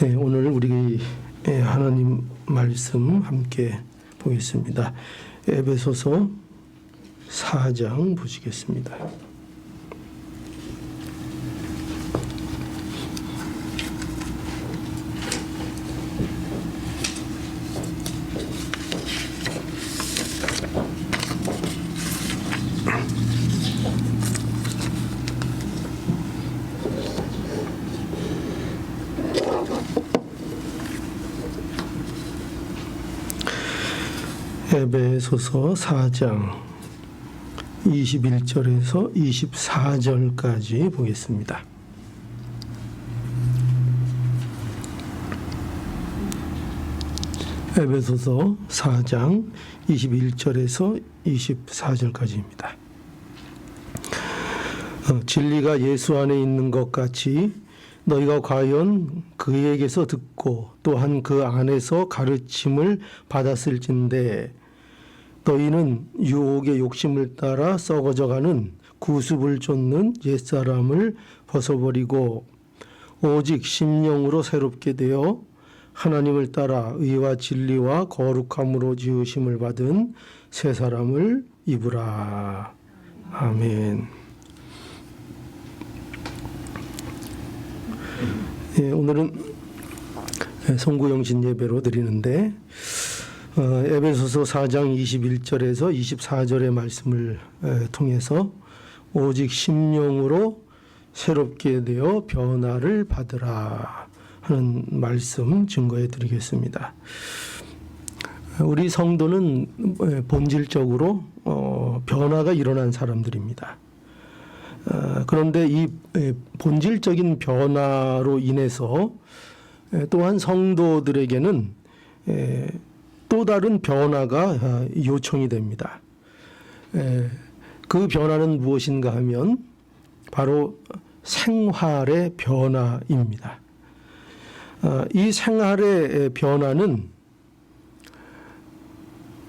네, 오늘 우리 하나님 말씀 함께 보겠습니다. 에베소서 4장 보시겠습니다. 에베소서 4장 21절에서 24절까지 보겠습니다. 에베소서 4장 21절에서 24절까지입니다. 진리가 예수 안에 있는 것 같이 너희가 과연 그에게서 듣고 또한 그 안에서 가르침을 받았을진데 너희는 유혹의 욕심을 따라 썩어져가는 구습을 쫓는 옛사람을 벗어버리고 오직 심령으로 새롭게 되어 하나님을 따라 의와 진리와 거룩함으로 지으심을 받은 새 사람을 입으라. 아멘. 오늘은 송구영신 예배로 드리는데 에베소서 4장 21절에서 24절의 말씀을 통해서 오직 심령으로 새롭게 되어 변화를 받으라 하는 말씀 증거해 드리겠습니다. 우리 성도는 본질적으로 변화가 일어난 사람들입니다. 그런데 이 본질적인 변화로 인해서 또한 성도들에게는 또 다른 변화가 요청이 됩니다. 그 변화는 무엇인가 하면 바로 생활의 변화입니다. 이 생활의 변화는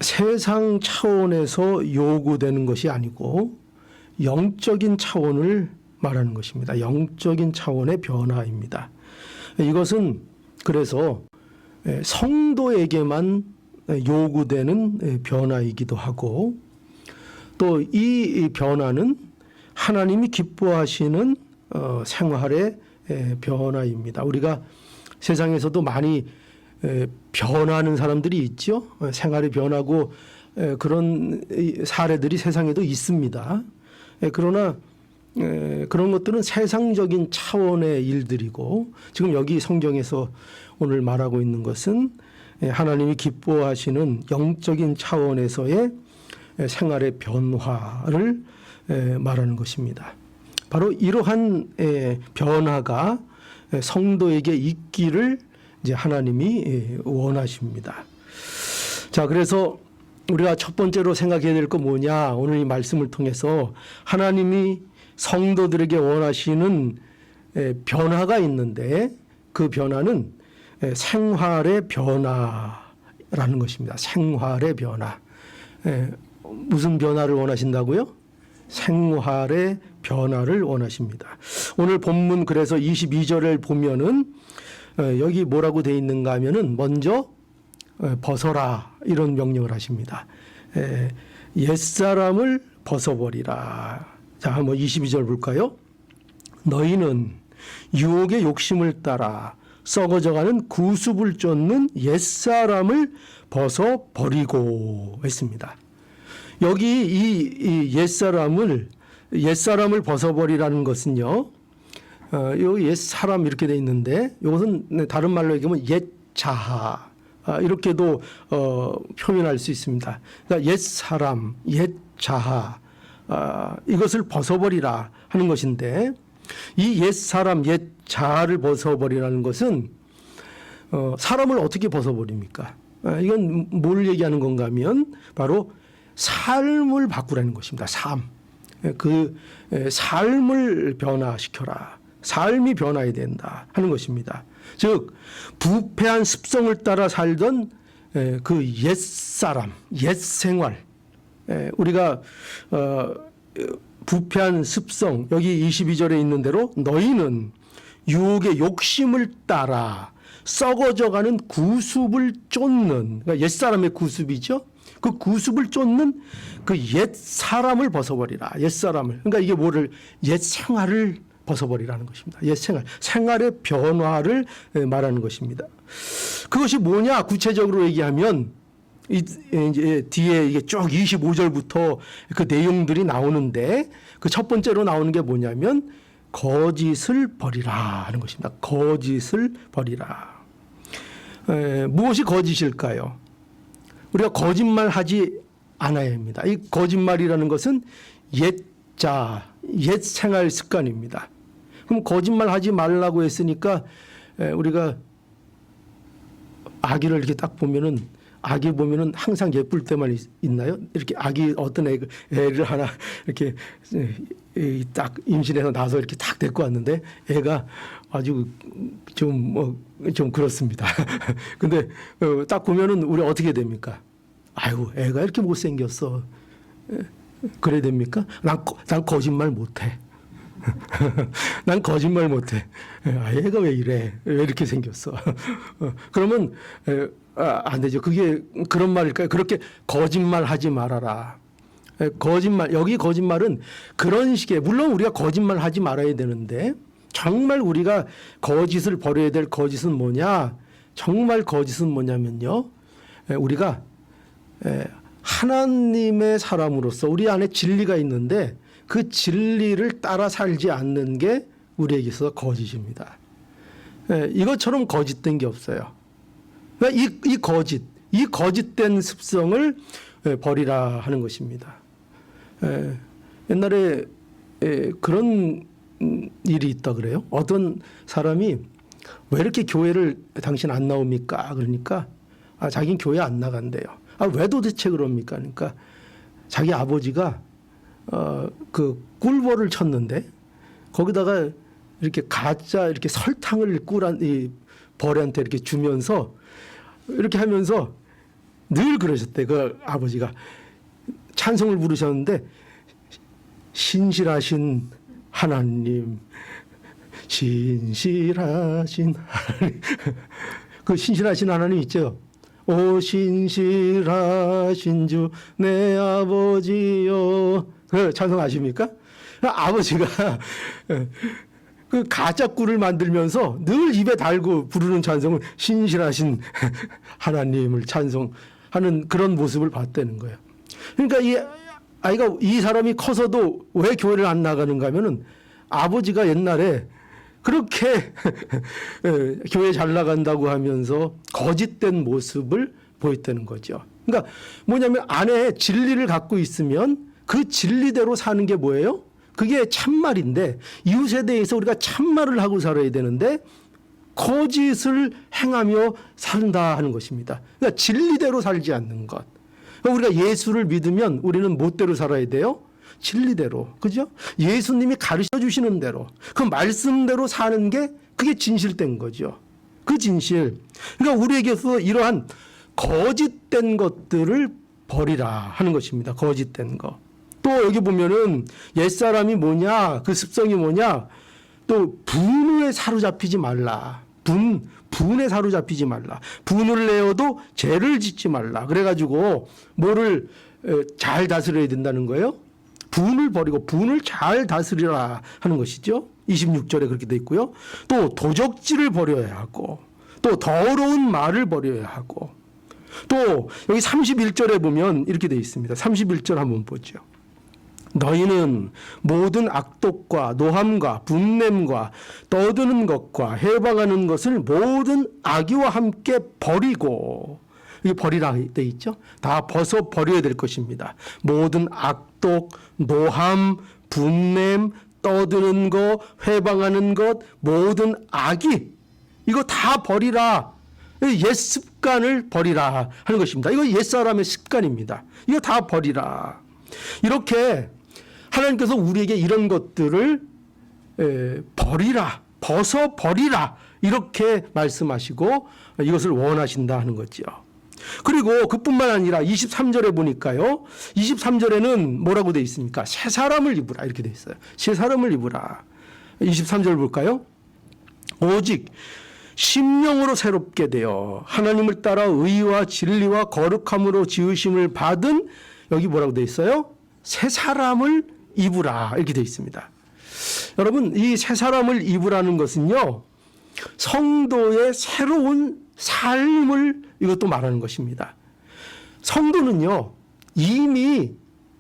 세상 차원에서 요구되는 것이 아니고 영적인 차원을 말하는 것입니다. 영적인 차원의 변화입니다. 이것은 그래서 성도에게만 요구되는 변화이기도 하고 또 이 변화는 하나님이 기뻐하시는 생활의 변화입니다. 우리가 세상에서도 많이 변하는 사람들이 있죠. 생활이 변하고 그런 사례들이 세상에도 있습니다. 그러나 그런 것들은 세상적인 차원의 일들이고 지금 여기 성경에서 오늘 말하고 있는 것은 하나님이 기뻐하시는 영적인 차원에서의 생활의 변화를 말하는 것입니다. 바로 이러한 변화가 성도에게 있기를 이제 하나님이 원하십니다. 자, 그래서 우리가 첫 번째로 생각해야 될 거 뭐냐? 오늘 이 말씀을 통해서 하나님이 성도들에게 원하시는 변화가 있는데 그 변화는 생활의 변화라는 것입니다. 생활의 변화. 무슨 변화를 원하신다고요? 생활의 변화를 원하십니다. 오늘 본문 그래서 22절을 보면은 여기 뭐라고 되어 있는가 하면은 먼저 벗어라 이런 명령을 하십니다. 옛사람을 벗어버리라. 자, 한번 22절 볼까요? 너희는 유혹의 욕심을 따라 썩어져가는 구습을 쫓는 옛사람을 벗어버리고 했습니다. 여기 이 옛사람을 벗어버리라는 것은요. 여기 옛사람 이렇게 돼 있는데 이것은 다른 말로 얘기하면 옛자하 이렇게도 표현할 수 있습니다. 그러니까 옛사람, 옛자하 이것을 벗어버리라 하는 것인데 이 옛사람, 옛자하를 벗어버리라는 것은 사람을 어떻게 벗어버립니까? 이건 뭘 얘기하는 건가 하면 바로 삶을 바꾸라는 것입니다. 삶. 그 삶을 변화시켜라. 삶이 변화해야 된다 하는 것입니다. 즉 부패한 습성을 따라 살던 그 옛사람, 옛생활 우리가 부패한 습성 여기 22절에 있는 대로 너희는 유혹의 욕심을 따라 썩어져가는 구습을 쫓는, 그러니까 옛사람의 구습이죠. 그 구습을 쫓는 그 옛 사람을 벗어버리라. 옛 사람을. 그러니까 이게 뭐를, 옛 생활을 벗어버리라는 것입니다. 옛 생활의 변화를 말하는 것입니다. 그것이 뭐냐? 구체적으로 얘기하면 이제 뒤에 이게 쭉 25절부터 그 내용들이 나오는데 그 첫 번째로 나오는 게 뭐냐면 거짓을 버리라 하는 것입니다. 거짓을 버리라. 무엇이 거짓일까요? 우리가 거짓말하지 않아야 합니다. 이 거짓말이라는 것은 옛 생활 습관입니다. 그럼 거짓말하지 말라고 했으니까 우리가 아기를 이렇게 딱 보면은 아기 보면은 항상 예쁠 때만 있나요? 이렇게 아기 어떤 애를 하나 이렇게 딱 임신해서 나서 이렇게 딱 데리고 왔는데 애가 아주 좀 그렇습니다. 근데 딱 보면은 우리 어떻게 됩니까? 아이고 애가 이렇게 못생겼어. 그래야 됩니까? 난 거짓말 못해. 난 거짓말 못해. 애가 왜 이래? 왜 이렇게 생겼어? 그러면 안 되죠. 그게 그런 말일까요? 그렇게 거짓말하지 말아라. 여기 거짓말은 그런 식의, 물론 우리가 거짓말하지 말아야 되는데 정말 우리가 거짓을 버려야 될 거짓은 뭐냐? 정말 거짓은 뭐냐면요. 우리가 하나님의 사람으로서 우리 안에 진리가 있는데 그 진리를 따라 살지 않는 게 우리에게 있어서 거짓입니다. 이것처럼 거짓된 게 없어요. 그러니까 이 거짓된 습성을 버리라 하는 것입니다. 옛날에 그런 일이 있다 그래요. 어떤 사람이 왜 이렇게 교회를 당신 안 나옵니까? 그러니까 자기는 교회 안 나간대요. 왜 도대체 그럽니까? 그러니까 자기 아버지가 그 꿀벌을 쳤는데 거기다가 이렇게 가짜 이렇게 설탕을 이 벌한테 이렇게 주면서 이렇게 하면서 늘 그러셨대. 그 아버지가 찬송을 부르셨는데 신실하신 하나님, 신실하신 하나님. 그 신실하신 하나님 있죠. 오 신실하신 주 내 아버지요. 그 찬송 아십니까? 아버지가 그 가짜 꿀을 만들면서 늘 입에 달고 부르는 찬송은 신실하신 하나님을 찬송하는 그런 모습을 봤다는 거예요. 그러니까 이 사람이 커서도 왜 교회를 안 나가는가 하면은 아버지가 옛날에 그렇게 교회 잘 나간다고 하면서 거짓된 모습을 보였다는 거죠. 그러니까 뭐냐면 안에 진리를 갖고 있으면 그 진리대로 사는 게 뭐예요? 그게 참말인데 이웃에 대해서 우리가 참말을 하고 살아야 되는데 거짓을 행하며 산다 하는 것입니다. 그러니까 진리대로 살지 않는 것. 그러니까 우리가 예수를 믿으면 우리는 무엇대로 살아야 돼요? 진리대로. 그죠? 예수님이 가르쳐 주시는 대로 그 말씀대로 사는 게 그게 진실된 거죠. 그 진실. 그러니까 우리에게서 이러한 거짓된 것들을 버리라 하는 것입니다. 거짓된 거. 또 여기 보면은 옛사람이 뭐냐? 그 습성이 뭐냐? 또 분에 사로잡히지 말라. 분에 사로잡히지 말라. 분을 내어도 죄를 짓지 말라. 그래가지고 뭐를 잘 다스려야 된다는 거예요? 분을 버리고 분을 잘 다스리라 하는 것이죠. 26절에 그렇게 돼 있고요. 또 도적질을 버려야 하고 또 더러운 말을 버려야 하고 또 여기 31절에 보면 이렇게 돼 있습니다. 31절 한번 보죠. 너희는 모든 악독과 노함과 분냄과 떠드는 것과 해방하는 것을 모든 악의와 함께 버리고, 이게 버리라 돼 있죠. 다 벗어 버려야 될 것입니다. 모든 악독, 노함, 분냄, 떠드는 것, 해방하는 것, 모든 악의, 이거 다 버리라. 옛 습관을 버리라 하는 것입니다. 이거 옛사람의 습관입니다. 이거 다 버리라. 이렇게 하나님께서 우리에게 이런 것들을 버리라, 벗어 버리라 이렇게 말씀하시고 이것을 원하신다 하는 거죠. 그리고 그뿐만 아니라 23절에 보니까요. 23절에는 뭐라고 되어 있습니까? 새 사람을 입으라 이렇게 되어 있어요. 새 사람을 입으라. 23절 볼까요? 오직 심령으로 새롭게 되어 하나님을 따라 의와 진리와 거룩함으로 지으심을 받은, 여기 뭐라고 되어 있어요? 새 사람을 입으라, 이렇게 되어 있습니다. 여러분, 이 새 사람을 입으라는 것은요, 성도의 새로운 삶을 이것도 말하는 것입니다. 성도는요, 이미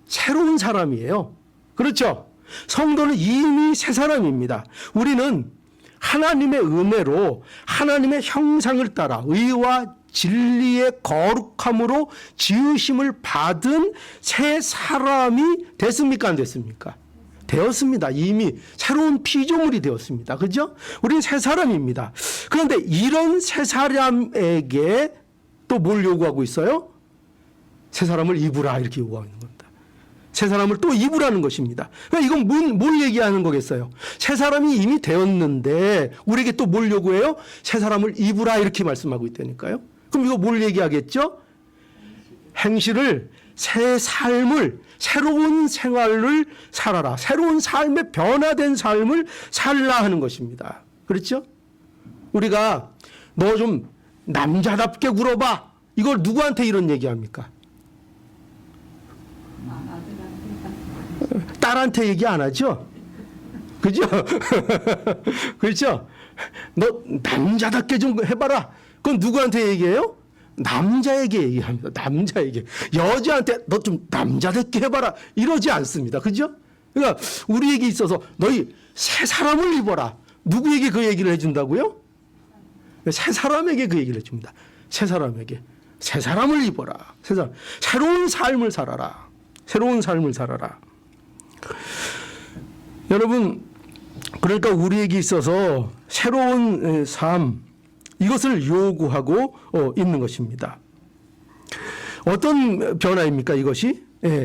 새로운 사람이에요. 그렇죠? 성도는 이미 새 사람입니다. 우리는 하나님의 은혜로 하나님의 형상을 따라 의와 진리의 거룩함으로 지으심을 받은 새 사람이 됐습니까? 안 됐습니까? 되었습니다. 이미 새로운 피조물이 되었습니다. 그죠? 우리는 새 사람입니다. 그런데 이런 새 사람에게 또 뭘 요구하고 있어요? 새 사람을 입으라, 이렇게 요구하는 겁니다. 새 사람을 또 입으라는 것입니다. 그러니까 이건 뭘 얘기하는 거겠어요? 새 사람이 이미 되었는데 우리에게 또 뭘 요구해요? 새 사람을 입으라, 이렇게 말씀하고 있다니까요. 그럼 이거 뭘 얘기하겠죠? 행실을, 새 삶을, 새로운 생활을 살아라. 새로운 삶의 변화된 삶을 살라 하는 것입니다. 그렇죠? 우리가 너 좀 남자답게 굴어봐. 이걸 누구한테 이런 얘기합니까? 딸한테 얘기 안 하죠? 그죠? 그렇죠? 너 남자답게 좀 해봐라. 그건 누구한테 얘기해요? 남자에게 얘기합니다. 남자에게. 여자한테 너 좀 남자답게 해봐라, 이러지 않습니다. 그죠? 그러니까 우리에게 있어서 너희 새 사람을 입어라. 누구에게 그 얘기를 해준다고요? 새 사람에게 그 얘기를 해줍니다. 새 사람에게. 새 사람을 입어라. 새 사람. 새로운 삶을 살아라. 새로운 삶을 살아라. 여러분, 그러니까 우리에게 있어서 새로운 삶, 이것을 요구하고 있는 것입니다. 어떤 변화입니까, 이것이?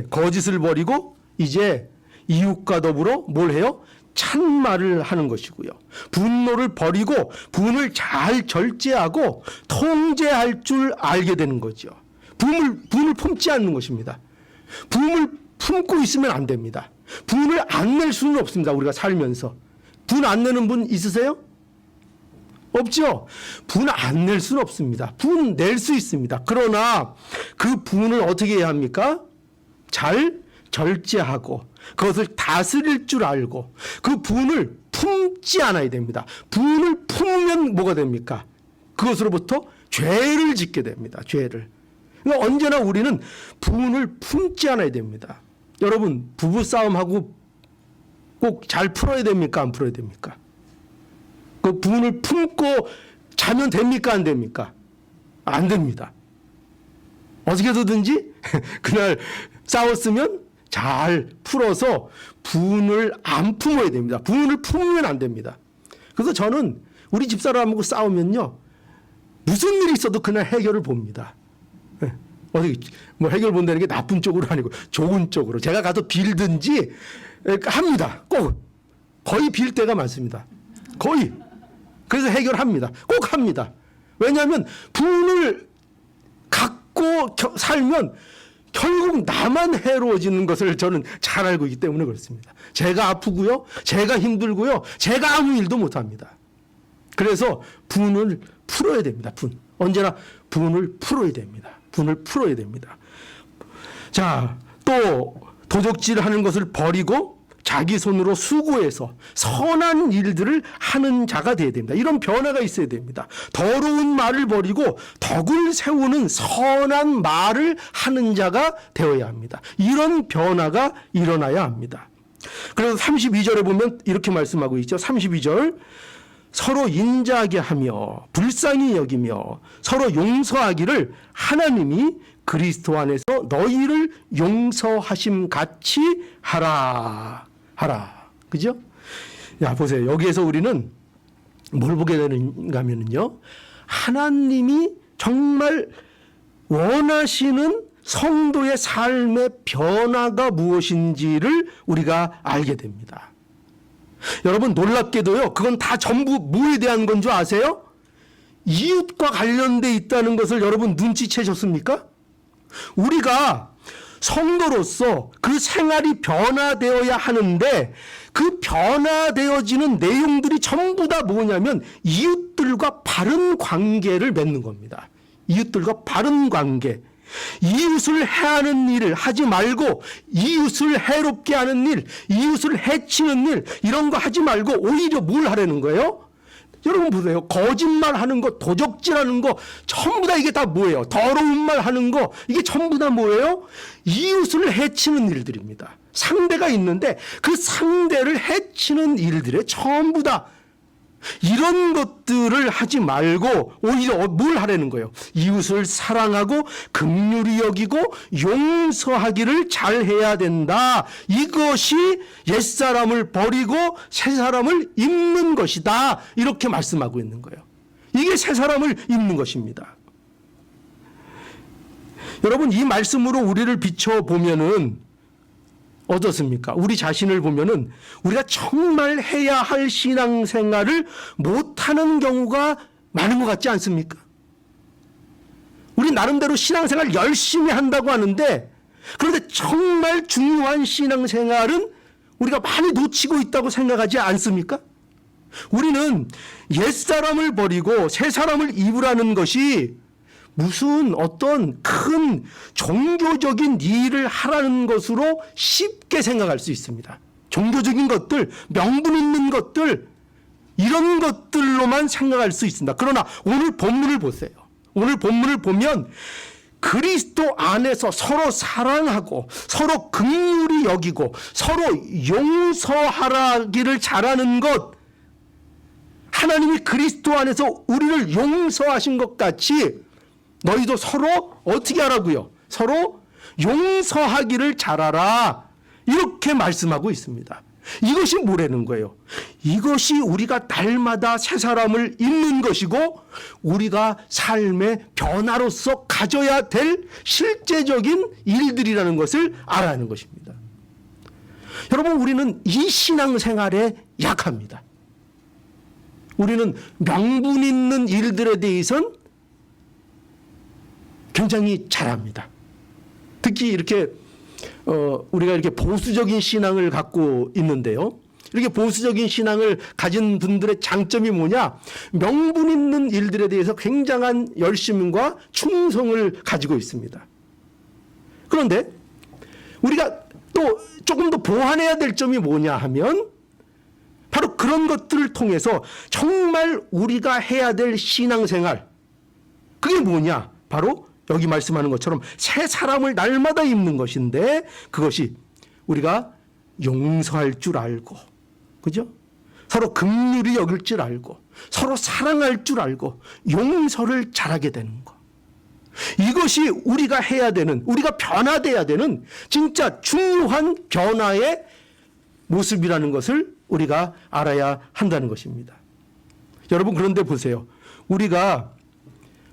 거짓을 버리고 이제 이웃과 더불어 뭘 해요? 참말을 하는 것이고요. 분노를 버리고 분을 잘 절제하고 통제할 줄 알게 되는 거죠. 분을 품지 않는 것입니다. 분을 품고 있으면 안 됩니다. 분을 안 낼 수는 없습니다. 우리가 살면서. 분 안 내는 분 있으세요? 없죠? 분 안 낼 수는 없습니다. 분 낼 수 있습니다. 그러나 그 분을 어떻게 해야 합니까? 잘 절제하고 그것을 다스릴 줄 알고 그 분을 품지 않아야 됩니다. 분을 품으면 뭐가 됩니까? 그것으로부터 죄를 짓게 됩니다. 죄를. 그러니까 언제나 우리는 분을 품지 않아야 됩니다. 여러분, 부부싸움하고 꼭 잘 풀어야 됩니까? 안 풀어야 됩니까? 그 분을 품고 자면 됩니까? 안 됩니까? 안 됩니다. 어떻게 해서든지 그날 싸웠으면 잘 풀어서 분을 안 품어야 됩니다. 분을 품으면 안 됩니다. 그래서 저는 우리 집사람하고 싸우면요, 무슨 일이 있어도 그날 해결을 봅니다. 어디 뭐 해결 본다는 게 나쁜 쪽으로 아니고 좋은 쪽으로 제가 가서 빌든지 합니다. 꼭 거의 빌 때가 많습니다. 거의. 그래서 해결합니다. 꼭 합니다. 왜냐하면 분을 갖고 살면 결국 나만 해로워지는 것을 저는 잘 알고 있기 때문에 그렇습니다. 제가 아프고요, 제가 힘들고요, 제가 아무 일도 못합니다. 그래서 분을 풀어야 됩니다. 언제나 분을 풀어야 됩니다. 분을 풀어야 됩니다. 자, 또 도적질하는 것을 버리고 자기 손으로 수고해서 선한 일들을 하는 자가 되어야 됩니다. 이런 변화가 있어야 됩니다. 더러운 말을 버리고 덕을 세우는 선한 말을 하는 자가 되어야 합니다. 이런 변화가 일어나야 합니다. 그래서 32절에 보면 이렇게 말씀하고 있죠. 32절, 서로 인자하게 하며 불쌍히 여기며 서로 용서하기를 하나님이 그리스도 안에서 너희를 용서하심 같이 하라. 그죠? 야, 보세요. 여기에서 우리는 뭘 보게 되는가 하면요, 하나님이 정말 원하시는 성도의 삶의 변화가 무엇인지를 우리가 알게 됩니다. 여러분, 놀랍게도요, 그건 다 전부 뭐에 대한 건 줄 아세요? 이웃과 관련돼 있다는 것을 여러분 눈치채셨습니까? 우리가 성도로서 그 생활이 변화되어야 하는데 그 변화되어지는 내용들이 전부 다 뭐냐면 이웃들과 바른 관계를 맺는 겁니다. 이웃들과 바른 관계. 이웃을 해하는 일을 하지 말고 이웃을 해롭게 하는 일, 이웃을 해치는 일 이런 거 하지 말고 오히려 뭘 하라는 거예요? 여러분 보세요. 거짓말하는 거, 도적질하는 거 전부 다 이게 다 뭐예요? 더러운 말 하는 거 이게 전부 다 뭐예요? 이웃을 해치는 일들입니다. 상대가 있는데 그 상대를 해치는 일들에 전부 다 이런 것들을 하지 말고 오히려 뭘 하라는 거예요? 이웃을 사랑하고 긍휼히 여기고 용서하기를 잘해야 된다. 이것이 옛사람을 버리고 새사람을 입는 것이다. 이렇게 말씀하고 있는 거예요. 이게 새사람을 입는 것입니다. 여러분 이 말씀으로 우리를 비춰보면은 어떻습니까? 우리 자신을 보면은 우리가 정말 해야 할 신앙생활을 못하는 경우가 많은 것 같지 않습니까? 우리 나름대로 신앙생활 열심히 한다고 하는데 그런데 정말 중요한 신앙생활은 우리가 많이 놓치고 있다고 생각하지 않습니까? 우리는 옛사람을 버리고 새사람을 입으라는 것이 무슨 어떤 큰 종교적인 일을 하라는 것으로 쉽게 생각할 수 있습니다. 종교적인 것들, 명분 있는 것들 이런 것들로만 생각할 수 있습니다. 그러나 오늘 본문을 보세요. 오늘 본문을 보면 그리스도 안에서 서로 사랑하고 서로 긍휼히 여기고 서로 용서하기를 잘하는 것 하나님이 그리스도 안에서 우리를 용서하신 것 같이 너희도 서로 어떻게 하라고요? 서로 용서하기를 잘하라. 이렇게 말씀하고 있습니다. 이것이 뭐라는 거예요? 이것이 우리가 날마다 새 사람을 입는 것이고 우리가 삶의 변화로서 가져야 될 실제적인 일들이라는 것을 알아야하는 것입니다. 여러분 우리는 이 신앙생활에 약합니다. 우리는 명분 있는 일들에 대해서는 굉장히 잘합니다. 특히 이렇게 우리가 이렇게 보수적인 신앙을 갖고 있는데요. 이렇게 보수적인 신앙을 가진 분들의 장점이 뭐냐? 명분 있는 일들에 대해서 굉장한 열심과 충성을 가지고 있습니다. 그런데 우리가 또 조금 더 보완해야 될 점이 뭐냐 하면 바로 그런 것들을 통해서 정말 우리가 해야 될 신앙생활 그게 뭐냐? 바로 여기 말씀하는 것처럼 새 사람을 날마다 입는 것인데 그것이 우리가 용서할 줄 알고 그죠? 서로 긍휼히 여길 줄 알고 서로 사랑할 줄 알고 용서를 잘하게 되는 것. 이것이 우리가 해야 되는 우리가 변화돼야 되는 진짜 중요한 변화의 모습이라는 것을 우리가 알아야 한다는 것입니다. 여러분 그런데 보세요. 우리가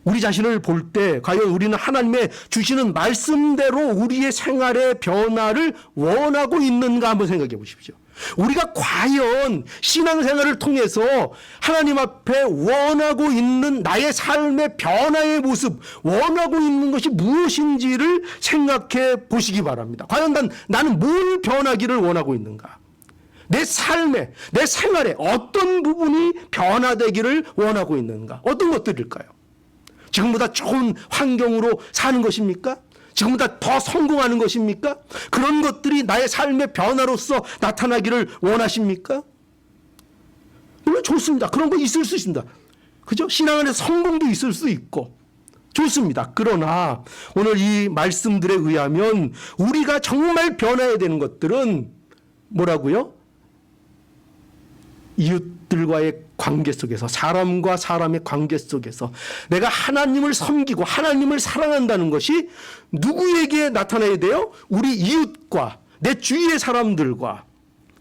우리 자신을 볼 때 과연 우리는 하나님의 주시는 말씀대로 우리의 생활의 변화를 원하고 있는가 한번 생각해 보십시오. 우리가 과연 신앙생활을 통해서 하나님 앞에 원하고 있는 나의 삶의 변화의 모습, 원하고 있는 것이 무엇인지를 생각해 보시기 바랍니다. 과연 나는 뭘 변하기를 원하고 있는가? 내 삶에, 내 생활에 어떤 부분이 변화되기를 원하고 있는가? 어떤 것들일까요? 지금보다 좋은 환경으로 사는 것입니까? 지금보다 더 성공하는 것입니까? 그런 것들이 나의 삶의 변화로서 나타나기를 원하십니까? 물론 좋습니다. 그런 거 있을 수 있습니다. 그죠? 신앙 안에 성공도 있을 수 있고 좋습니다. 그러나 오늘 이 말씀들에 의하면 우리가 정말 변화해야 되는 것들은 뭐라고요? 이웃들과의 관계 속에서 사람과 사람의 관계 속에서 내가 하나님을 섬기고 하나님을 사랑한다는 것이 누구에게 나타나야 돼요? 우리 이웃과 내 주위의 사람들과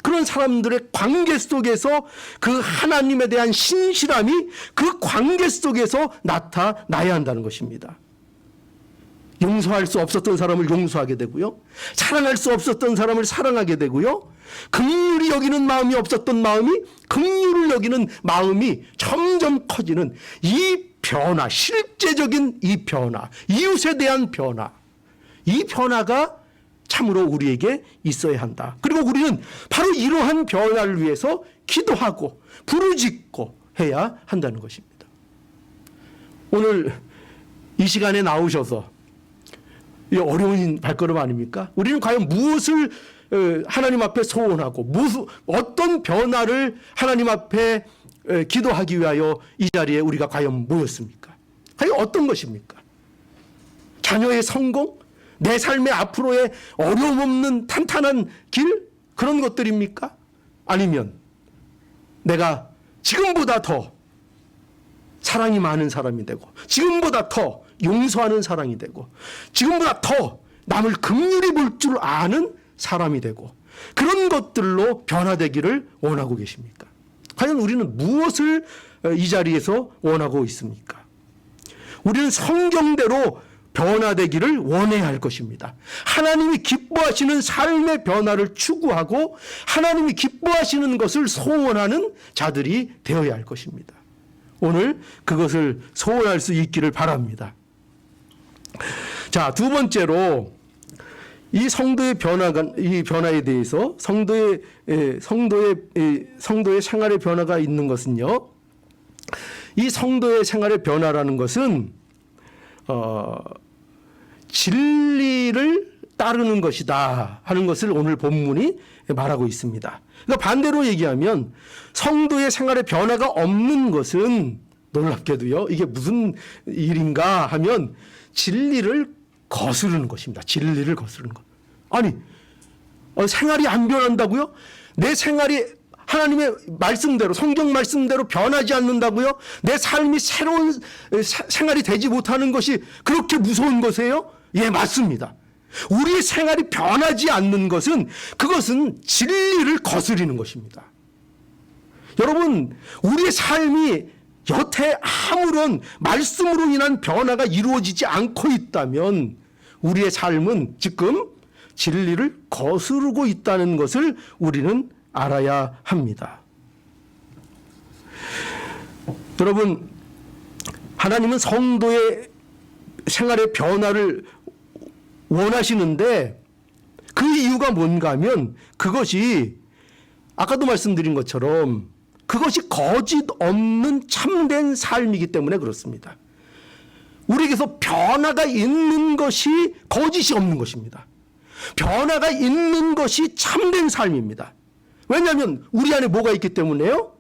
그런 사람들의 관계 속에서 그 하나님에 대한 신실함이 그 관계 속에서 나타나야 한다는 것입니다. 용서할 수 없었던 사람을 용서하게 되고요. 사랑할 수 없었던 사람을 사랑하게 되고요. 긍휼히 여기는 마음이 없었던 마음이 긍휼을 여기는 마음이 점점 커지는 이 변화, 실제적인 이 변화, 이웃에 대한 변화, 이 변화가 참으로 우리에게 있어야 한다. 그리고 우리는 바로 이러한 변화를 위해서 기도하고 부르짖고 해야 한다는 것입니다. 오늘 이 시간에 나오셔서 이 어려운 발걸음 아닙니까? 우리는 과연 무엇을 하나님 앞에 소원하고 어떤 변화를 하나님 앞에 기도하기 위하여 이 자리에 우리가 과연 모였습니까? 과연 어떤 것입니까? 자녀의 성공? 내 삶의 앞으로의 어려움 없는 탄탄한 길? 그런 것들입니까? 아니면 내가 지금보다 더 사랑이 많은 사람이 되고, 지금보다 더 용서하는 사람이 되고, 지금보다 더 남을 긍휼히 볼 줄 아는 사람이 되고, 그런 것들로 변화되기를 원하고 계십니까? 과연 우리는 무엇을 이 자리에서 원하고 있습니까? 우리는 성경대로 변화되기를 원해야 할 것입니다. 하나님이 기뻐하시는 삶의 변화를 추구하고 하나님이 기뻐하시는 것을 소원하는 자들이 되어야 할 것입니다. 오늘 그것을 소원할 수 있기를 바랍니다. 자, 두 번째로 이 성도의 이 변화에 대해서 성도의 생활의 변화가 있는 것은요. 이 성도의 생활의 변화라는 것은 진리를 따르는 것이다 하는 것을 오늘 본문이 말하고 있습니다. 그러니까 반대로 얘기하면 성도의 생활에 변화가 없는 것은 놀랍게도요. 이게 무슨 일인가 하면 진리를 거스르는 것입니다. 진리를 거스르는 것. 아니 생활이 안 변한다고요? 내 생활이 하나님의 말씀대로 성경 말씀대로 변하지 않는다고요? 내 삶이 새로운 생활이 되지 못하는 것이 그렇게 무서운 것이에요? 예, 맞습니다. 우리의 생활이 변하지 않는 것은 그것은 진리를 거스리는 것입니다. 여러분, 우리의 삶이 여태 아무런 말씀으로 인한 변화가 이루어지지 않고 있다면 우리의 삶은 지금 진리를 거스르고 있다는 것을 우리는 알아야 합니다. 여러분, 하나님은 성도의 생활의 변화를 원하시는데 그 이유가 뭔가 하면 그것이 아까도 말씀드린 것처럼 그것이 거짓 없는 참된 삶이기 때문에 그렇습니다. 우리에게서 변화가 있는 것이 거짓이 없는 것입니다. 변화가 있는 것이 참된 삶입니다. 왜냐하면 우리 안에 뭐가 있기 때문에요?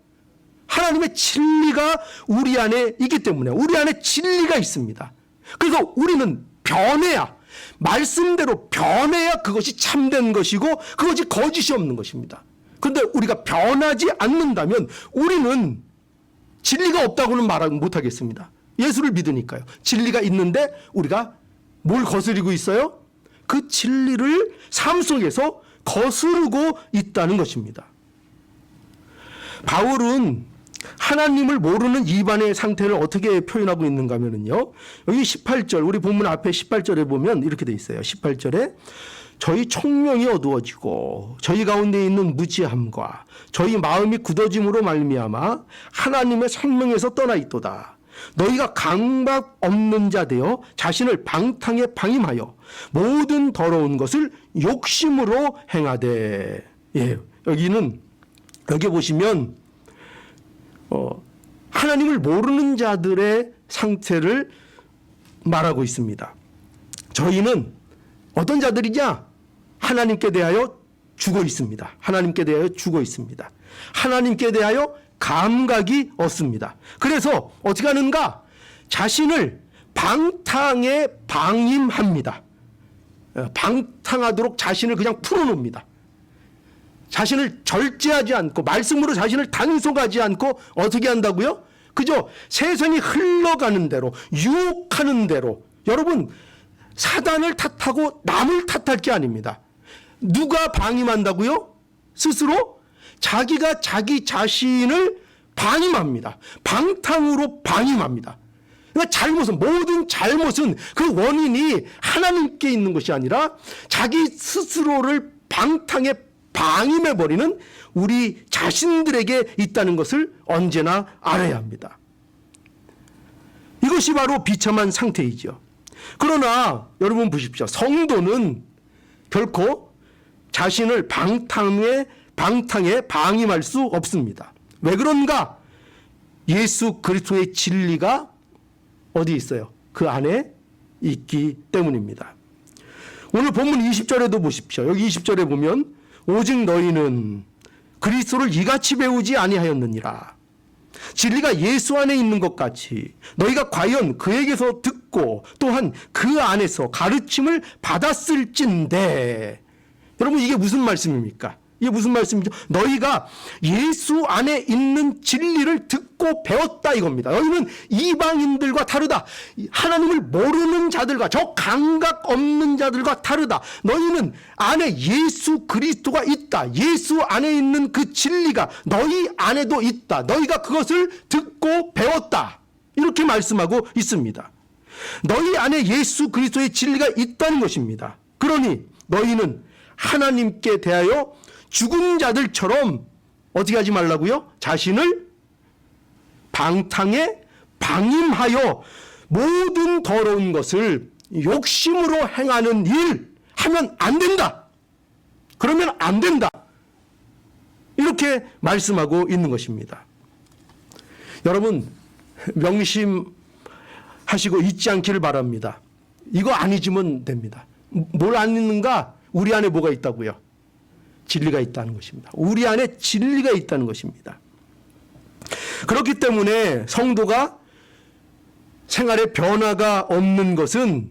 하나님의 진리가 우리 안에 있기 때문에 우리 안에 진리가 있습니다. 그래서 우리는 변해야 말씀대로 변해야 그것이 참된 것이고 그것이 거짓이 없는 것입니다. 그런데 우리가 변하지 않는다면 우리는 진리가 없다고는 말 못하겠습니다. 예수를 믿으니까요. 진리가 있는데 우리가 뭘 거스리고 있어요? 그 진리를 삶 속에서 거스르고 있다는 것입니다. 바울은 하나님을 모르는 이반의 상태를 어떻게 표현하고 있는가 하면요. 여기 18절, 우리 본문 앞에 18절에 보면 이렇게 돼 있어요. 18절에 저희 총명이 어두워지고 저희 가운데 있는 무지함과 저희 마음이 굳어짐으로 말미암아 하나님의 생명에서 떠나 있도다. 너희가 강박 없는 자 되어 자신을 방탕에 방임하여 모든 더러운 것을 욕심으로 행하되. 예, 여기 보시면 하나님을 모르는 자들의 상태를 말하고 있습니다. 저희는 어떤 자들이냐? 하나님께 대하여 죽어 있습니다. 하나님께 대하여 죽어 있습니다. 하나님께 대하여 감각이 없습니다. 그래서 어떻게 하는가? 자신을 방탕에 방임합니다. 방탕하도록 자신을 그냥 풀어놓습니다. 자신을 절제하지 않고 말씀으로 자신을 단속하지 않고 어떻게 한다고요? 그저 세상이 흘러가는 대로 유혹하는 대로. 여러분, 사단을 탓하고 남을 탓할 게 아닙니다. 누가 방임한다고요? 스스로 자기가 자기 자신을 방임합니다. 방탕으로 방임합니다. 그러니까 모든 잘못은 그 원인이 하나님께 있는 것이 아니라 자기 스스로를 방탕에 방임해버리는 우리 자신들에게 있다는 것을 언제나 알아야 합니다. 이것이 바로 비참한 상태이죠. 그러나 여러분 보십시오. 성도는 결코 자신을 방탕에 방임할 수 없습니다. 왜 그런가? 예수 그리스도의 진리가 어디 있어요? 그 안에 있기 때문입니다. 오늘 본문 20절에도 보십시오. 여기 20절에 보면 오직 너희는 그리스도를 이같이 배우지 아니하였느니라. 진리가 예수 안에 있는 것 같이 너희가 과연 그에게서 듣고 또한 그 안에서 가르침을 받았을진데. 여러분, 이게 무슨 말씀입니까? 이게 무슨 말씀이죠? 너희가 예수 안에 있는 진리를 듣고 배웠다 이겁니다. 너희는 이방인들과 다르다. 하나님을 모르는 자들과 저 감각 없는 자들과 다르다. 너희는 안에 예수 그리스도가 있다. 예수 안에 있는 그 진리가 너희 안에도 있다. 너희가 그것을 듣고 배웠다. 이렇게 말씀하고 있습니다. 너희 안에 예수 그리스도의 진리가 있다는 것입니다. 그러니 너희는 하나님께 대하여 죽은 자들처럼 어떻게 하지 말라고요? 자신을 방탕에 방임하여 모든 더러운 것을 욕심으로 행하는 일 하면 안 된다. 그러면 안 된다. 이렇게 말씀하고 있는 것입니다. 여러분, 명심하시고 잊지 않기를 바랍니다. 이거 안 잊으면 됩니다. 뭘 안 잊는가? 우리 안에 뭐가 있다고요? 진리가 있다는 것입니다. 우리 안에 진리가 있다는 것입니다. 그렇기 때문에 성도가 생활에 변화가 없는 것은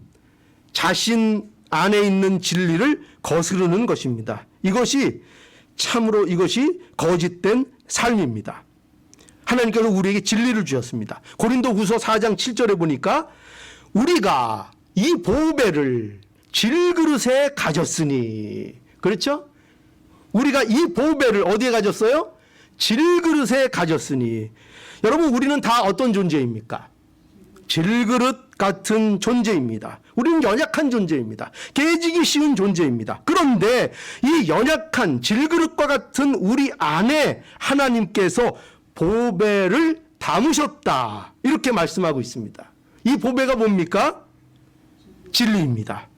자신 안에 있는 진리를 거스르는 것입니다. 이것이 참으로 이것이 거짓된 삶입니다. 하나님께서 우리에게 진리를 주셨습니다. 고린도후서 4장 7절에 보니까 우리가 이 보배를 질그릇에 가졌으니, 그렇죠? 우리가 이 보배를 어디에 가졌어요? 질그릇에 가졌으니. 여러분, 우리는 다 어떤 존재입니까? 질그릇 같은 존재입니다. 우리는 연약한 존재입니다. 깨지기 쉬운 존재입니다. 그런데 이 연약한 질그릇과 같은 우리 안에 하나님께서 보배를 담으셨다. 이렇게 말씀하고 있습니다. 이 보배가 뭡니까? 진리입니다.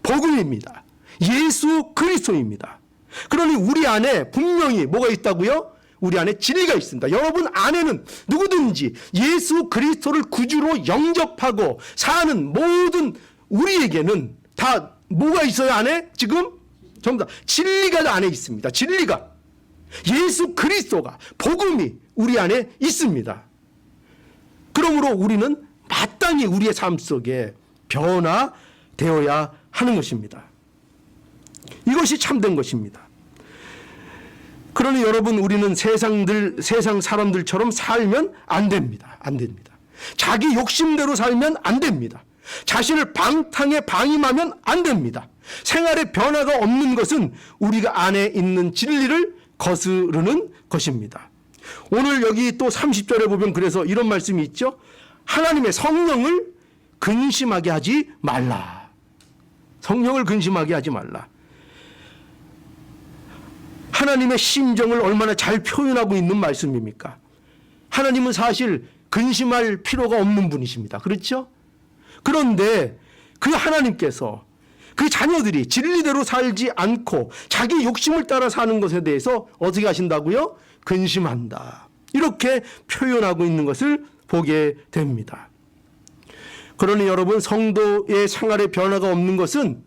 복음입니다. 예수 그리스도입니다. 그러니 우리 안에 분명히 뭐가 있다고요? 우리 안에 진리가 있습니다. 여러분 안에는 누구든지 예수 그리스도를 구주로 영접하고 사는 모든 우리에게는 다 뭐가 있어요? 안에 지금 전부 다 진리가 안에 있습니다. 진리가, 예수 그리스도가, 복음이 우리 안에 있습니다. 그러므로 우리는 마땅히 우리의 삶 속에 변화되어야 하는 것입니다. 이것이 참된 것입니다. 그러니 여러분, 우리는 세상 사람들처럼 살면 안 됩니다. 안 됩니다. 자기 욕심대로 살면 안 됩니다. 자신을 방탕에 방임하면 안 됩니다. 생활에 변화가 없는 것은 우리가 안에 있는 진리를 거스르는 것입니다. 오늘 여기 또 30절에 보면 그래서 이런 말씀이 있죠. 하나님의 성령을 근심하게 하지 말라. 성령을 근심하게 하지 말라. 하나님의 심정을 얼마나 잘 표현하고 있는 말씀입니까? 하나님은 사실 근심할 필요가 없는 분이십니다. 그렇죠? 그런데 그 하나님께서 그 자녀들이 진리대로 살지 않고 자기 욕심을 따라 사는 것에 대해서 어떻게 하신다고요? 근심한다. 이렇게 표현하고 있는 것을 보게 됩니다. 그러니 여러분, 성도의 생활에 변화가 없는 것은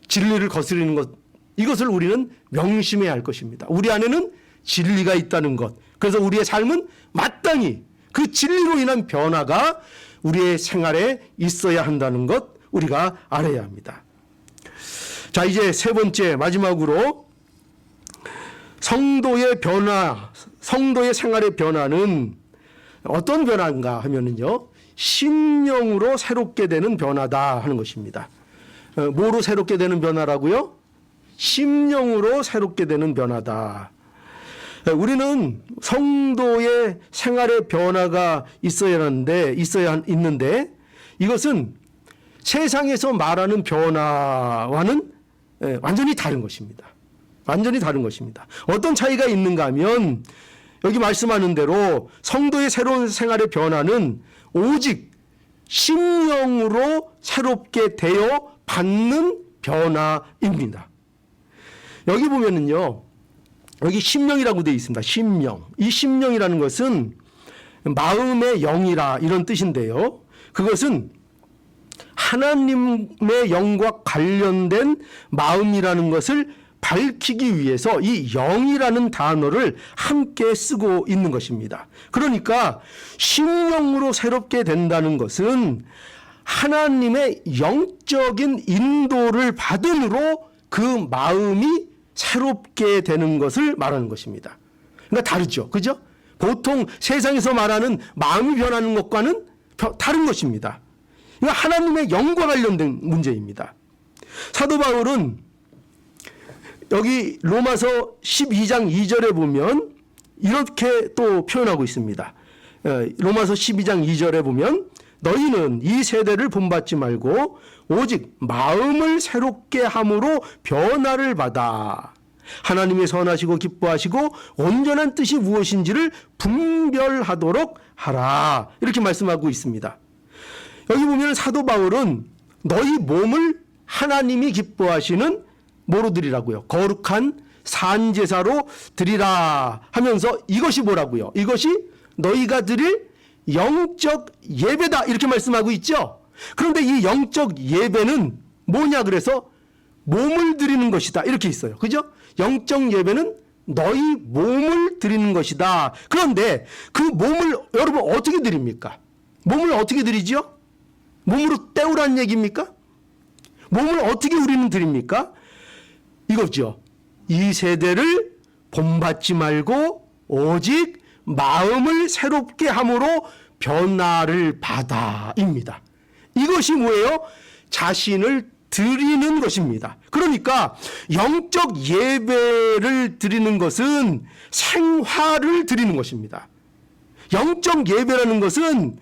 진리를 거스르는 것, 이것을 우리는 명심해야 할 것입니다. 우리 안에는 진리가 있다는 것. 그래서 우리의 삶은 마땅히 그 진리로 인한 변화가 우리의 생활에 있어야 한다는 것 우리가 알아야 합니다. 자, 이제 세 번째 마지막으로 성도의 변화, 성도의 생활의 변화는 어떤 변화인가 하면은요, 심령으로 새롭게 되는 변화다 하는 것입니다. 뭐로 새롭게 되는 변화라고요? 심령으로 새롭게 되는 변화다. 우리는 성도의 생활의 변화가 있어야 있는데 이것은 세상에서 말하는 변화와는 완전히 다른 것입니다. 완전히 다른 것입니다. 어떤 차이가 있는가 하면 여기 말씀하는 대로 성도의 새로운 생활의 변화는 오직 심령으로 새롭게 되어 받는 변화입니다. 여기 보면은요, 여기 심령이라고 되어 있습니다. 심령. 이 심령이라는 것은 마음의 영이라 이런 뜻인데요. 그것은 하나님의 영과 관련된 마음이라는 것을 밝히기 위해서 이 영이라는 단어를 함께 쓰고 있는 것입니다. 그러니까 심령으로 새롭게 된다는 것은 하나님의 영적인 인도를 받음으로 그 마음이 새롭게 되는 것을 말하는 것입니다. 그러니까 다르죠. 그죠? 보통 세상에서 말하는 마음이 변하는 것과는 다른 것입니다. 그러니까 하나님의 영과 관련된 문제입니다. 사도 바울은 여기 로마서 12장 2절에 보면 이렇게 또 표현하고 있습니다. 로마서 12장 2절에 보면 너희는 이 세대를 본받지 말고 오직 마음을 새롭게 함으로 변화를 받아 하나님의 선하시고 기뻐하시고 온전한 뜻이 무엇인지를 분별하도록 하라. 이렇게 말씀하고 있습니다. 여기 보면 사도 바울은 너희 몸을 하나님이 기뻐하시는 뭐로 드리라고요? 거룩한 산제사로 드리라 하면서 이것이 뭐라고요? 이것이 너희가 드릴 영적 예배다 이렇게 말씀하고 있죠. 그런데 이 영적 예배는 뭐냐 그래서 몸을 드리는 것이다 이렇게 있어요. 그죠? 영적 예배는 너희 몸을 드리는 것이다. 그런데 그 몸을 여러분 어떻게 드립니까? 몸을 어떻게 드리죠? 몸으로 때우라는 얘기입니까? 몸을 어떻게 우리는 드립니까? 이거죠. 이 세대를 본받지 말고 오직 마음을 새롭게 함으로 변화를 받아입니다. 이것이 뭐예요? 자신을 드리는 것입니다. 그러니까 영적 예배를 드리는 것은 생화를 드리는 것입니다. 영적 예배라는 것은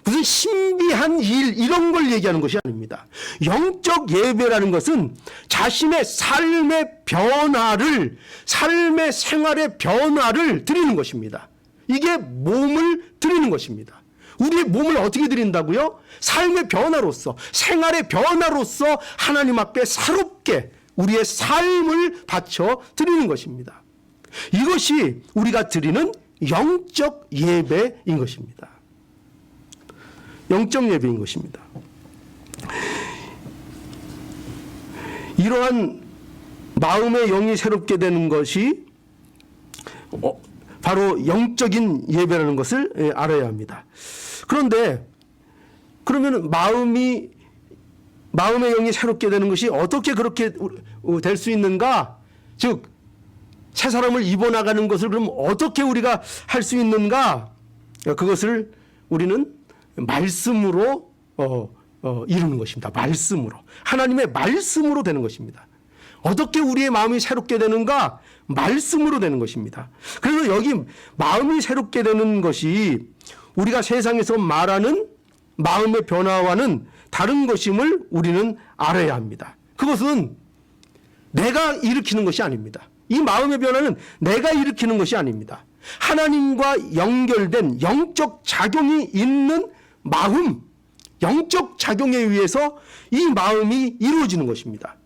무슨 신비한 일 이런 걸 얘기하는 것이 아닙니다. 영적 예배라는 것은 자신의 삶의 변화를, 삶의 생활의 변화를 드리는 것입니다. 이게 몸을 드리는 것입니다. 우리의 몸을 어떻게 드린다고요? 삶의 변화로서, 생활의 변화로서 하나님 앞에 새롭게 우리의 삶을 바쳐 드리는 것입니다. 이것이 우리가 드리는 영적 예배인 것입니다. 영적 예배인 것입니다. 이러한 마음의 영이 새롭게 되는 것이 바로 영적인 예배라는 것을 알아야 합니다. 그런데 그러면 마음의 영이 새롭게 되는 것이 어떻게 그렇게 될 수 있는가? 즉 새 사람을 입어나가는 것을 그럼 어떻게 우리가 할 수 있는가? 그것을 우리는 말씀으로 이루는 것입니다. 말씀으로. 하나님의 말씀으로 되는 것입니다. 어떻게 우리의 마음이 새롭게 되는가? 말씀으로 되는 것입니다. 그래서 여기 마음이 새롭게 되는 것이 우리가 세상에서 말하는 마음의 변화와는 다른 것임을 우리는 알아야 합니다. 그것은 내가 일으키는 것이 아닙니다. 이 마음의 변화는 내가 일으키는 것이 아닙니다. 하나님과 연결된 영적 작용이 있는 마음, 영적 작용에 의해서 이 마음이 이루어지는 것입니다.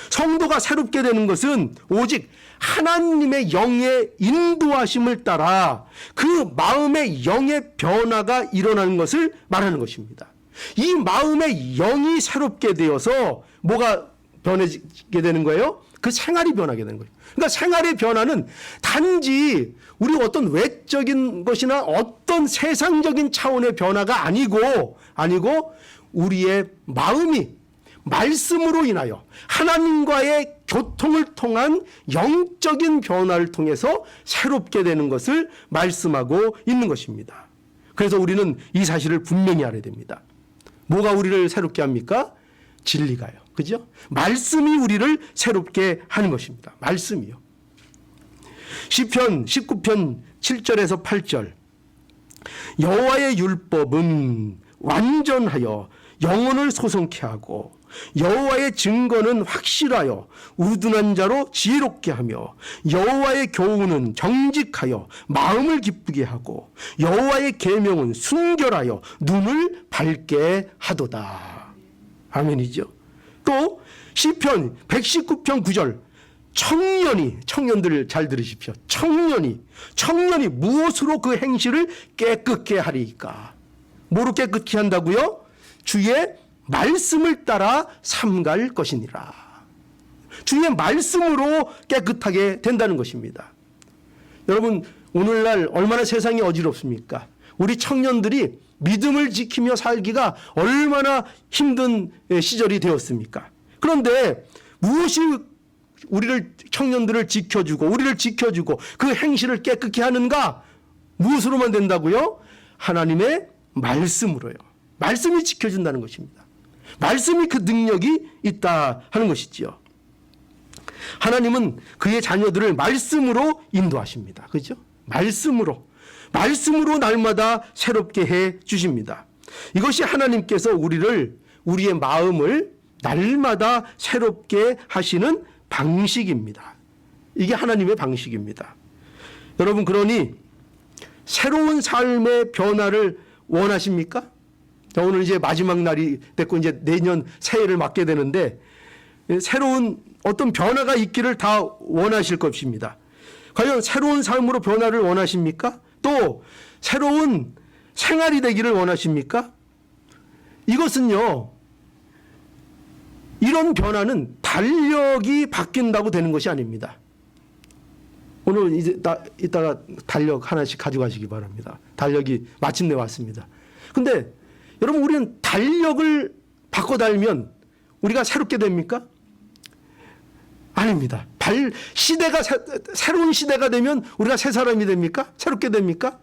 성도가 새롭게 되는 것은 오직 하나님의 영의 인도하심을 따라 그 마음의 영의 변화가 일어나는 것을 말하는 것입니다. 이 마음의 영이 새롭게 되어서 뭐가 변해지게 되는 거예요? 그 생활이 변하게 되는 거예요. 그러니까 생활의 변화는 단지 우리 어떤 외적인 것이나 어떤 세상적인 차원의 변화가 아니고 우리의 마음이 말씀으로 인하여 하나님과의 교통을 통한 영적인 변화를 통해서 새롭게 되는 것을 말씀하고 있는 것입니다. 그래서 우리는 이 사실을 분명히 알아야 됩니다. 뭐가 우리를 새롭게 합니까? 진리가요. 그죠? 말씀이 우리를 새롭게 하는 것입니다. 말씀이요. 시편 19편 7절에서 8절. 여호와의 율법은 완전하여 영혼을 소성케 하고 여호와의 증거는 확실하여 우둔한 자로 지혜롭게 하며 여호와의 교훈은 정직하여 마음을 기쁘게 하고 여호와의 계명은 순결하여 눈을 밝게 하도다. 아멘이죠. 또 시편 119편 9절 청년들 잘 들으십시오. 청년이 무엇으로 그 행실을 깨끗게 하리까? 뭐로 깨끗게 한다고요? 주의 말씀을 따라 삼갈 것이니라. 주의 말씀으로 깨끗하게 된다는 것입니다. 여러분, 오늘날 얼마나 세상이 어지럽습니까? 우리 청년들이 믿음을 지키며 살기가 얼마나 힘든 시절이 되었습니까? 그런데 무엇이 청년들을 지켜주고 우리를 지켜주고 그 행실을 깨끗게 하는가? 무엇으로만 된다고요? 하나님의 말씀으로요. 말씀이 지켜준다는 것입니다. 말씀이 그 능력이 있다 하는 것이지요. 하나님은 그의 자녀들을 말씀으로 인도하십니다. 그렇죠? 말씀으로 날마다 새롭게 해 주십니다. 이것이 하나님께서 우리의 마음을 날마다 새롭게 하시는 방식입니다. 이게 하나님의 방식입니다. 여러분, 그러니 새로운 삶의 변화를 원하십니까? 오늘 이제 마지막 날이 됐고 이제 내년 새해를 맞게 되는데 새로운 어떤 변화가 있기를 다 원하실 것입니다. 과연 새로운 삶으로 변화를 원하십니까? 또 새로운 생활이 되기를 원하십니까? 이것은요, 이런 변화는 달력이 바뀐다고 되는 것이 아닙니다. 오늘 이제 이따가 달력 하나씩 가져가시기 바랍니다. 달력이 마침내 왔습니다. 근데 여러분, 우리는 달력을 바꿔 달면 우리가 새롭게 됩니까? 아닙니다. 새로운 시대가 되면 우리가 새 사람이 됩니까? 새롭게 됩니까?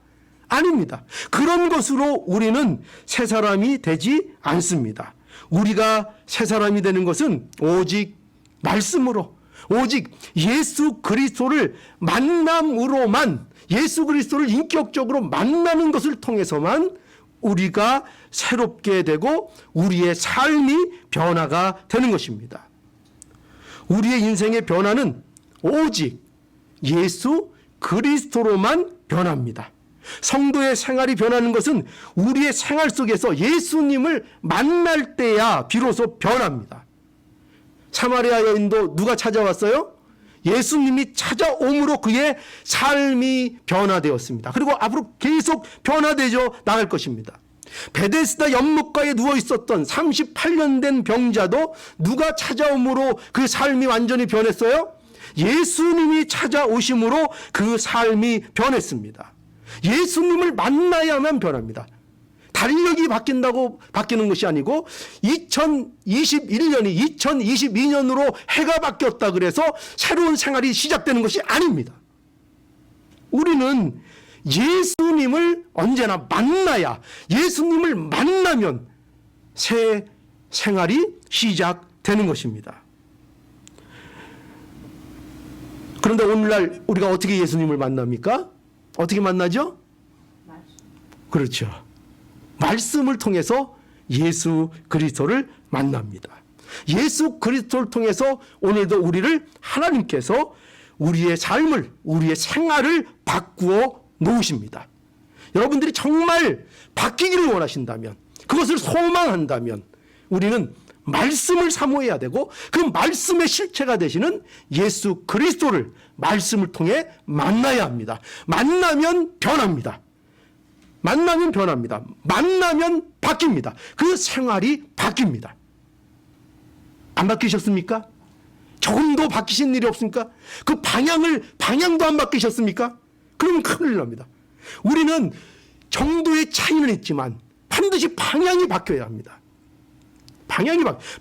아닙니다. 그런 것으로 우리는 새 사람이 되지 않습니다. 우리가 새 사람이 되는 것은 오직 말씀으로, 오직 예수 그리스도를 만남으로만, 예수 그리스도를 인격적으로 만나는 것을 통해서만 우리가 새롭게 되고 우리의 삶이 변화가 되는 것입니다. 우리의 인생의 변화는 오직 예수 그리스도로만 변합니다. 성도의 생활이 변하는 것은 우리의 생활 속에서 예수님을 만날 때야 비로소 변합니다. 사마리아 여인도 누가 찾아왔어요? 예수님이 찾아옴으로 그의 삶이 변화되었습니다. 그리고 앞으로 계속 변화되져 나갈 것입니다. 베데스다 연못가에 누워 있었던 38년 된 병자도 누가 찾아옴으로 그 삶이 완전히 변했어요? 예수님이 찾아오심으로 그 삶이 변했습니다. 예수님을 만나야만 변합니다. 달력이 바뀐다고 바뀌는 것이 아니고 2021년이 2022년으로 해가 바뀌었다 그래서 새로운 생활이 시작되는 것이 아닙니다. 우리는 예수님을 언제나 만나야, 예수님을 만나면 새 생활이 시작되는 것입니다. 그런데 오늘날 우리가 어떻게 예수님을 만납니까? 어떻게 만나죠? 그렇죠. 말씀을 통해서 예수 그리스도를 만납니다. 예수 그리스도를 통해서 오늘도 우리를 하나님께서 우리의 삶을, 우리의 생활을 바꾸어 놓으십니다. 여러분들이 정말 바뀌기를 원하신다면, 그것을 소망한다면 우리는 말씀을 사모해야 되고 그 말씀의 실체가 되시는 예수 그리스도를 말씀을 통해 만나야 합니다. 만나면 변합니다. 만나면 변합니다. 만나면 바뀝니다. 그 생활이 바뀝니다. 안 바뀌셨습니까? 조금도 바뀌신 일이 없습니까? 그 방향도 안 바뀌셨습니까? 그러면 큰일 납니다. 우리는 정도의 차이는 있지만 반드시 방향이 바뀌어야 합니다.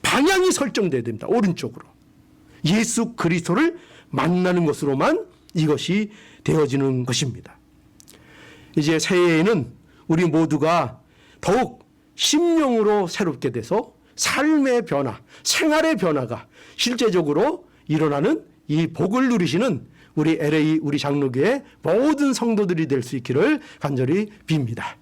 방향이 설정돼야 됩니다. 오른쪽으로. 예수 그리스도를 만나는 것으로만 이것이 되어지는 것입니다. 이제 새해에는 우리 모두가 더욱 심령으로 새롭게 돼서 삶의 변화, 생활의 변화가 실제적으로 일어나는 이 복을 누리시는 우리 LA 우리 장로교의 모든 성도들이 될 수 있기를 간절히 빕니다.